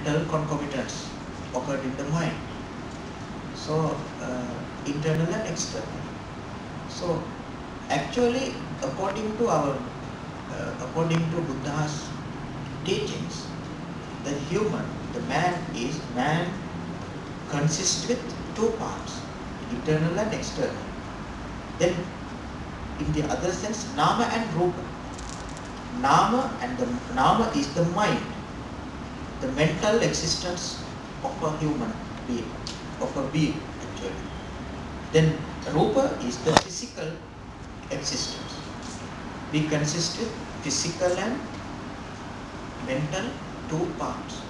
mental concomitants occurred in the mind. So internal and external. So actually, according to Buddha's teachings, the man consists with two parts, internal and external. Then, in the other sense, nama and rupa. Nama is the mind, the mental existence of a human being, of a being actually. Then rupa is the physical existence. We consist with physical and mental two parts.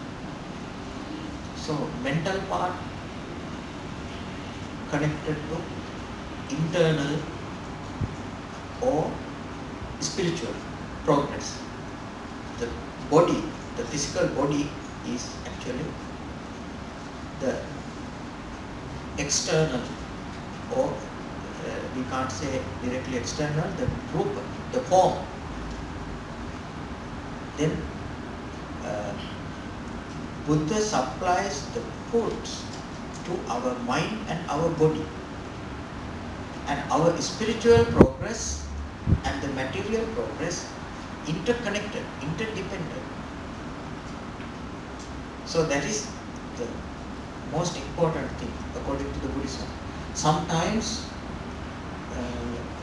So mental part connected to internal or spiritual progress. The body, the physical body is actually the external, or we can't say directly external, the rupa, the form. Then Buddha supplies the foods to our mind and our body, and our spiritual progress and the material progress interconnected, interdependent. So that is the most important thing according to the Buddhism. Sometimes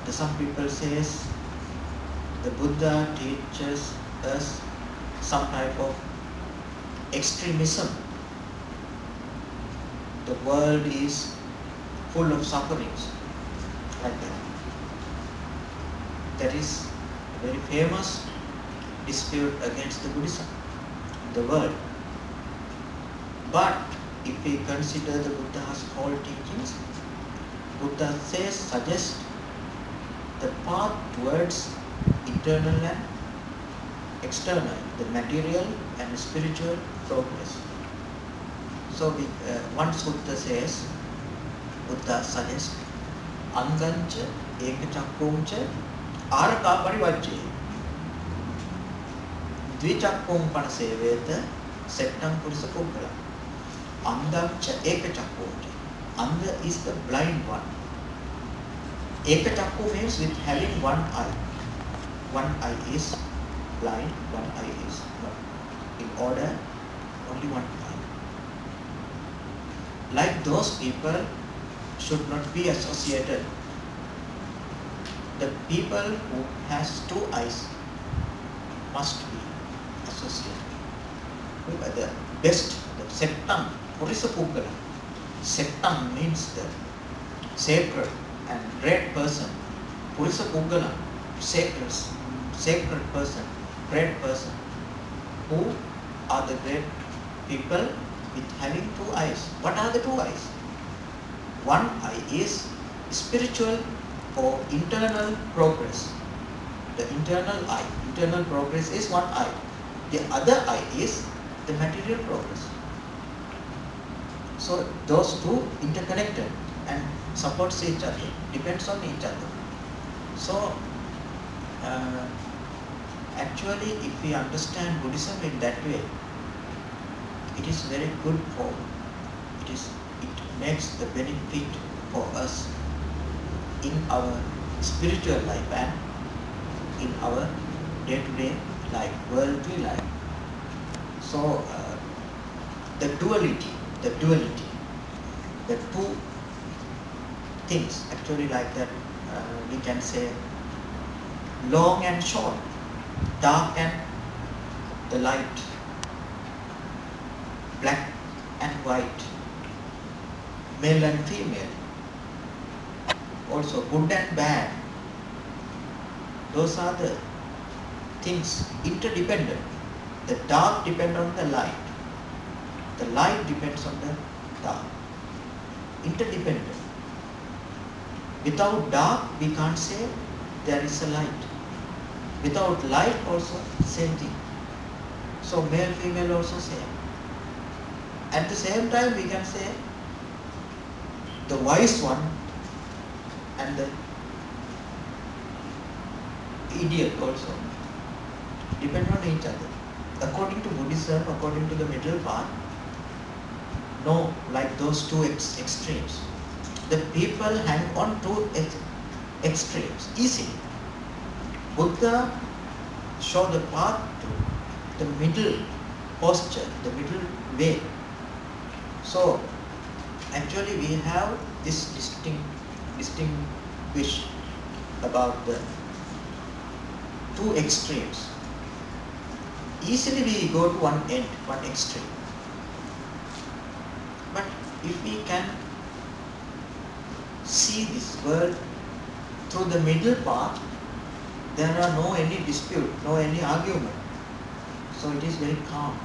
some people says the Buddha teaches us some type of extremism. The world is full of sufferings, like that. That is a very famous dispute against the Buddhism, the world. But if we consider the Buddha's whole teachings, Buddha suggests the path towards internal and external, the material and spiritual progress. So one sutta says, Buddha suggests, Angancha ekachakkumcha araka parivajje dvichakkum panaseveta settam purisa puggala. Angancha ekachakkumcha. Anga is the blind one. Ekachakku means with having one eye. One eye is blind, one eye is not. In order, only one eye. Like those people should not be associated. The people who has two eyes must be associated. Who are the best, the settam, purisa puggala. Settam means the sacred and great person. Purisa puggala, sacred person, great person. Who are the great people with having two eyes? What are the two eyes? One eye is spiritual or internal progress. The internal progress is one eye. The other eye is the material progress. So those two interconnected and supports each other, depends on each other. So actually, if we understand Buddhism in that way, it is very good for, it makes the benefit for us in our spiritual life and in our day-to-day life, worldly life. So the duality, the two things actually like that, we can say long and short, dark and the light, black and white, male and female, also good and bad. Those are the things interdependent. The dark depends on the light. The light depends on the dark. Interdependent. Without dark, we can't say there is a light. Without light also, same thing. So male, female also same. At the same time, we can say the wise one and the idiot also depend on each other. according to Buddhism, according to the middle path, no, like those two extremes. The people hang on to extremes easily. Buddha showed the path to the middle posture, the middle way. So actually we have this distinguish about the two extremes. Easily we go to one end, one extreme. But if we can see this world through the middle path, there are no any dispute, no any argument. So it is very calm.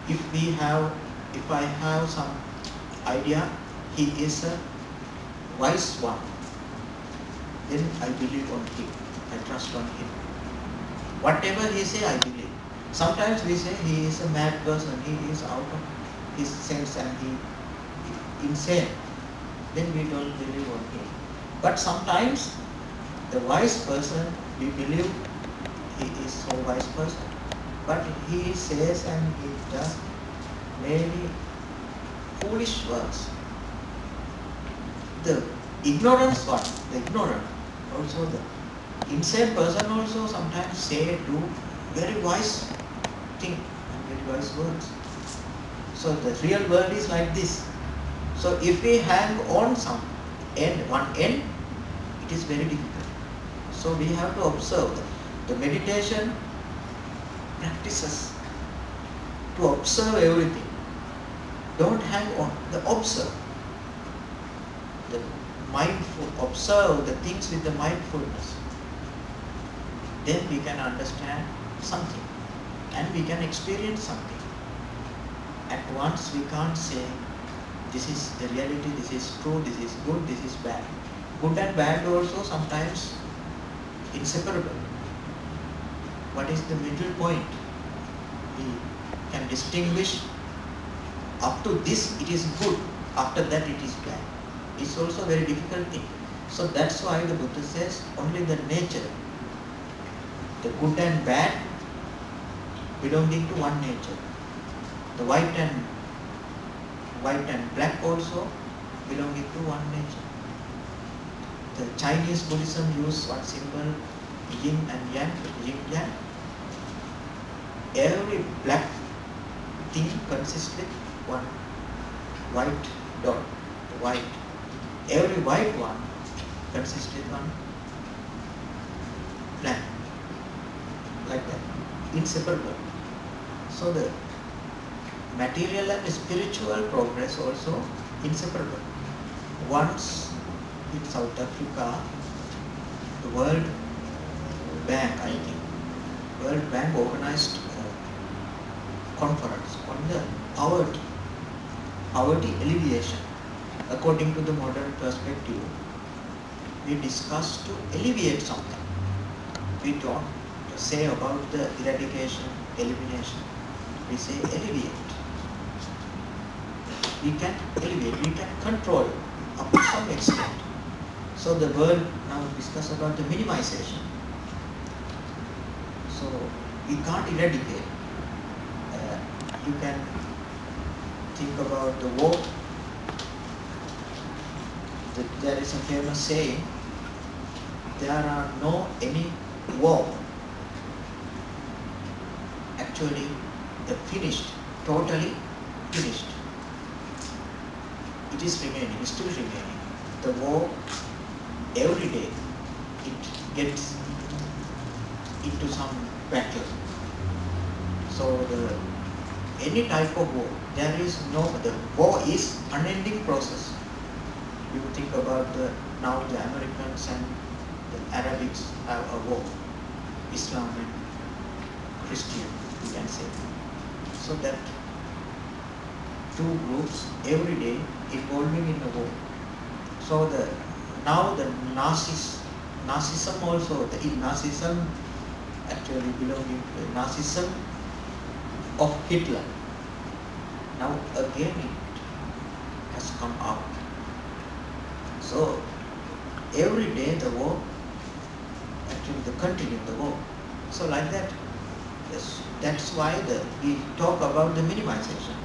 If I have some idea, he is a wise one, then I believe on him, I trust on him. Whatever he say, I believe. Sometimes we say he is a mad person, he is out of his sense and he insane. Then we don't believe on him. But sometimes the wise person, we believe he is so wise person. But he says and he does many foolish words. The ignorance one, the ignorant, also the insane person also sometimes say, do very wise thing and very wise words. So the real world is like this. So if we hang on some end, one end, it is very difficult. So we have to observe the meditation practices to observe everything. Don't hang on, observe. The mindful, observe the things with the mindfulness. Then we can understand something and we can experience something. At once we can't say this is the reality, this is true, this is good, this is bad. Good and bad also sometimes inseparable. What is the middle point? We can distinguish up to this it is good, after that it is bad. It's also a very difficult thing. So that's why the Buddha says only the nature, the good and bad belonging to one nature. The white and black also belonging to one nature. The Chinese Buddhism use one symbol, yin and yang, yin yang. Every black thing consists with one white dot, white. Every white one consists with one black, like that, inseparable. So the material and spiritual progress also inseparable. Once in South Africa, the World Bank, I think, World Bank organized a conference on the poverty alleviation. According to the modern perspective, we discuss to alleviate something. We don't say about the eradication, elimination. We say alleviate. We can alleviate, we can control up to some extent. So the world now discuss about the minimization. So we can't eradicate. You can think about the war. There is a famous saying, there are no any war. Actually, the finished, totally finished. It is remaining, still remaining. The war, every day, it gets into some battle. So any type of war, there is no, the war is unending process. You think about now the Americans and the Arabics have a war, Islam and Christian, you can say. So that two groups every day involving in the war. So now the Nazism also, the Nazism actually belonging to the Nazism of Hitler. Now again it has come out. So every day the war, actually the continue the war. So like that, That's why we talk about the minimization.